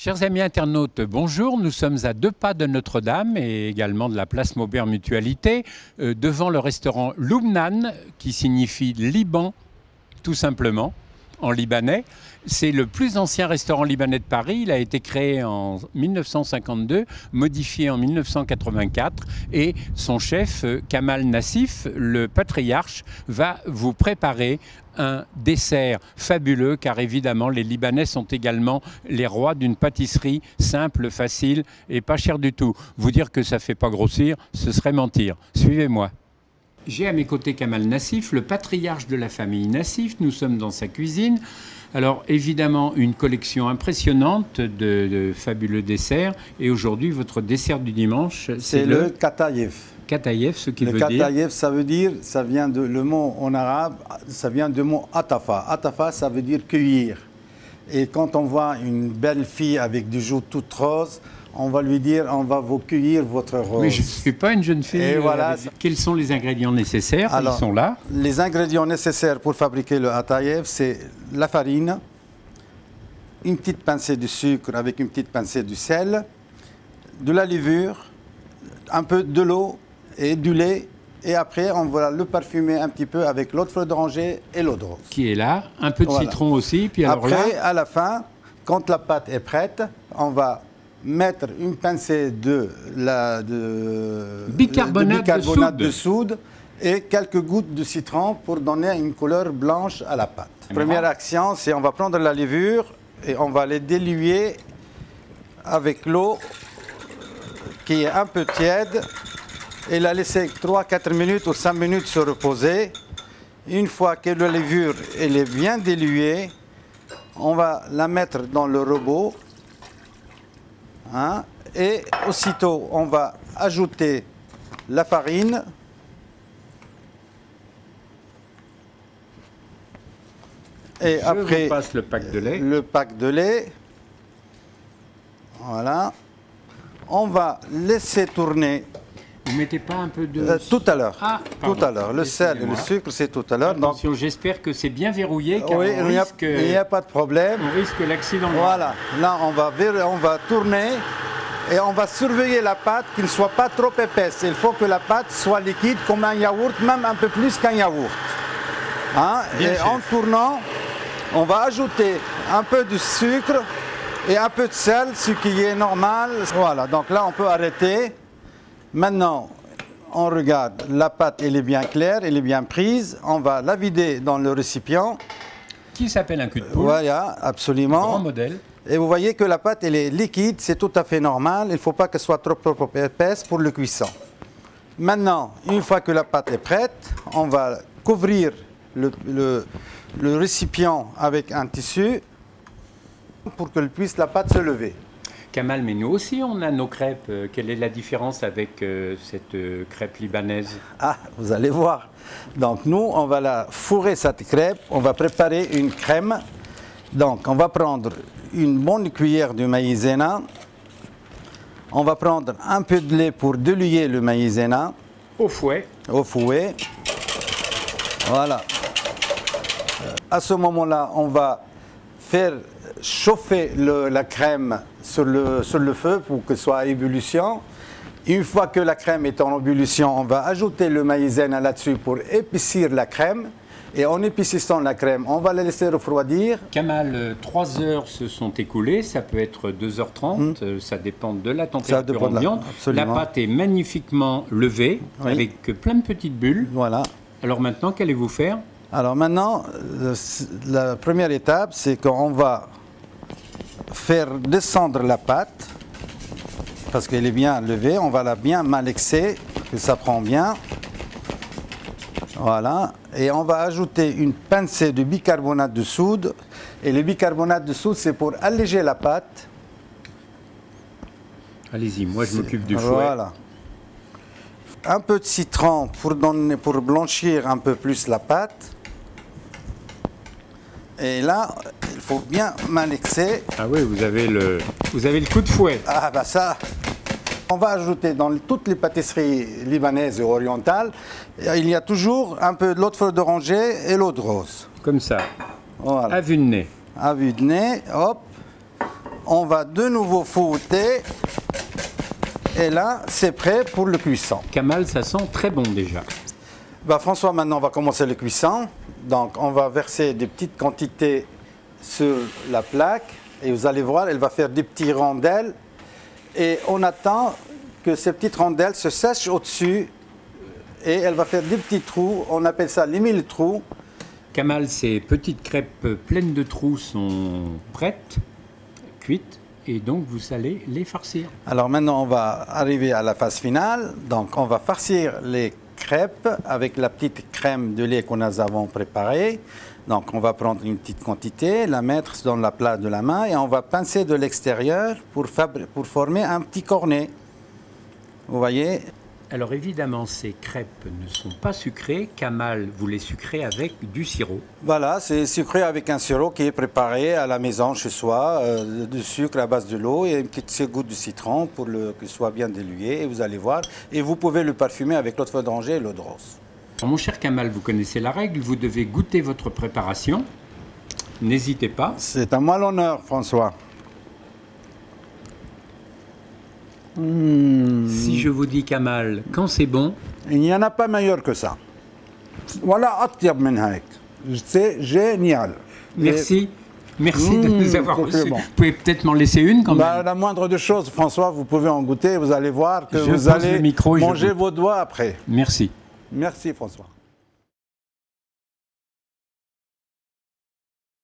Chers amis internautes, bonjour. Nous sommes à 2 pas de Notre-Dame et également de la place Maubert Mutualité, devant le restaurant Loubnan, qui signifie Liban, tout simplement, en libanais. C'est le plus ancien restaurant libanais de Paris. Il a été créé en 1952, modifié en 1984. Et son chef, Kamal Nassif, le patriarche, va vous préparer un dessert fabuleux, car évidemment les Libanais sont également les rois d'une pâtisserie simple, facile et pas chère du tout. Vous dire que ça ne fait pas grossir, ce serait mentir. Suivez-moi. J'ai à mes côtés Kamal Nassif, le patriarche de la famille Nassif. Nous sommes dans sa cuisine. Alors évidemment une collection impressionnante de fabuleux desserts. Et aujourd'hui votre dessert du dimanche, c'est le katayef. Katayef, ce qui veut dire... Le katayef, ça vient de, le mot en arabe, ça vient du mot atafa. Atafa, ça veut dire cueillir. Et quand on voit une belle fille avec des joues toutes roses, on va lui dire, on va vous cueillir votre rose. Mais je ne suis pas une jeune fille. Et voilà. Quels sont les ingrédients nécessaires? Alors, ils sont là. Les ingrédients nécessaires pour fabriquer le atayef, c'est la farine, une petite pincée de sucre avec une petite pincée de sel, de la levure, un peu de l'eau et du lait. Et après, on va le parfumer un petit peu avec l'eau de fleur d'oranger et l'eau de rose. Qui est là, un peu de citron aussi. Puis alors après, là... à la fin, quand la pâte est prête, on va mettre une pincée de bicarbonate de soude et quelques gouttes de citron pour donner une couleur blanche à la pâte. Première action, c'est on va prendre la levure et on va les diluer avec l'eau qui est un peu tiède et la laisser 3-4 minutes ou 5 minutes se reposer. Une fois que la levure elle est bien diluée, on va la mettre dans le robot. Et aussitôt, on va ajouter la farine. Et après, vous passe le pack de lait. Le pack de lait. Voilà. On va laisser tourner. Vous mettez pas un peu de... tout à l'heure. Ah, tout à l'heure. Le sel et le sucre, c'est tout à l'heure. Attention, j'espère que c'est bien verrouillé, car oui, on risque... il n'y a pas de problème. On risque l'accident. Voilà. Là, on va tourner et on va surveiller la pâte qui ne soit pas trop épaisse. Il faut que la pâte soit liquide comme un yaourt, même un peu plus qu'un yaourt. Et en tournant, on va ajouter un peu de sucre et un peu de sel, ce qui est normal. Voilà. Donc là, on peut arrêter. Maintenant, on regarde, la pâte elle est bien claire, elle est bien prise. On va la vider dans le récipient. Qui s'appelle un cul de poule. Voilà, absolument. Grand modèle. Et vous voyez que la pâte elle est liquide, c'est tout à fait normal. Il ne faut pas qu'elle soit trop épaisse pour le cuisson. Maintenant, une fois que la pâte est prête, on va couvrir le récipient avec un tissu pour que la pâte se lever. Kamal, mais nous aussi, on a nos crêpes. Quelle est la différence avec cette crêpe libanaise? Ah, vous allez voir. Donc, nous, on va la fourrer, cette crêpe. On va préparer une crème. Donc, on va prendre une bonne cuillère de maïzena. On va prendre un peu de lait pour diluer le maïzena. Au fouet. Au fouet. Voilà. À ce moment-là, on va faire chauffer la crème sur le feu pour que ce soit à ébullition. Une fois que la crème est en ébullition, on va ajouter le maïzena là-dessus pour épaissir la crème. Et en épaississant la crème, on va la laisser refroidir. Kamal, 3 heures se sont écoulées, ça peut être 2h30, ça dépend de la température ambiante. La pâte est magnifiquement levée, avec plein de petites bulles. Voilà. Alors maintenant, qu'allez-vous faire? Alors maintenant, la première étape, c'est qu'on va faire descendre la pâte, parce qu'elle est bien levée, on va la bien malaxer, que ça prend bien. Voilà, et on va ajouter une pincée de bicarbonate de soude. Et le bicarbonate de soude, c'est pour alléger la pâte. Allez-y, moi je m'occupe du fouet. Voilà. Un peu de citron pour blanchir un peu plus la pâte. Et là, il faut bien malaxer. Ah oui, vous avez le coup de fouet. Ah bah ça. On va ajouter dans toutes les pâtisseries libanaises et orientales, il y a toujours un peu de l'eau de fleur d'oranger et l'eau de rose. Comme ça, voilà. À vue de nez. À vue de nez, hop. On va de nouveau fouetter. Et là, c'est prêt pour le cuisson. Kamal, ça sent très bon déjà. Bah, François, maintenant, on va commencer le cuisson. Donc, on va verser des petites quantités sur la plaque. Et vous allez voir, elle va faire des petites rondelles. Et on attend que ces petites rondelles se sèchent au-dessus. Et elle va faire des petits trous. On appelle ça les 1000 trous. Kamal, ces petites crêpes pleines de trous sont prêtes, cuites. Et donc, vous allez les farcir. Alors maintenant, on va arriver à la phase finale. Donc, on va farcir les crêpes avec la petite crème de lait que nous avons préparée. Donc, on va prendre une petite quantité, la mettre dans la plate de la main et on va pincer de l'extérieur pour former un petit cornet. Vous voyez? Alors évidemment, ces crêpes ne sont pas sucrées. Kamal, vous les sucrez avec du sirop. Voilà, c'est sucré avec un sirop qui est préparé à la maison chez soi, du sucre à base de l'eau et une petite goutte de citron pour qu'il soit bien dilué. Et vous allez voir. Et vous pouvez le parfumer avec l'eau de feuille d'oranger et l'eau de rose. Mon cher Kamal, vous connaissez la règle. Vous devez goûter votre préparation. N'hésitez pas. C'est à moi l'honneur, François. Si je vous dis Kamal, quand c'est bon, il n'y en a pas meilleur que ça. Voilà, atyab min haik. C'est génial. Merci. Merci de nous avoir reçus. Bon. Vous pouvez peut-être m'en laisser une quand même. La moindre des choses, François, vous pouvez en goûter. Vous allez voir que vous allez manger vos doigts après. Merci. Merci, François.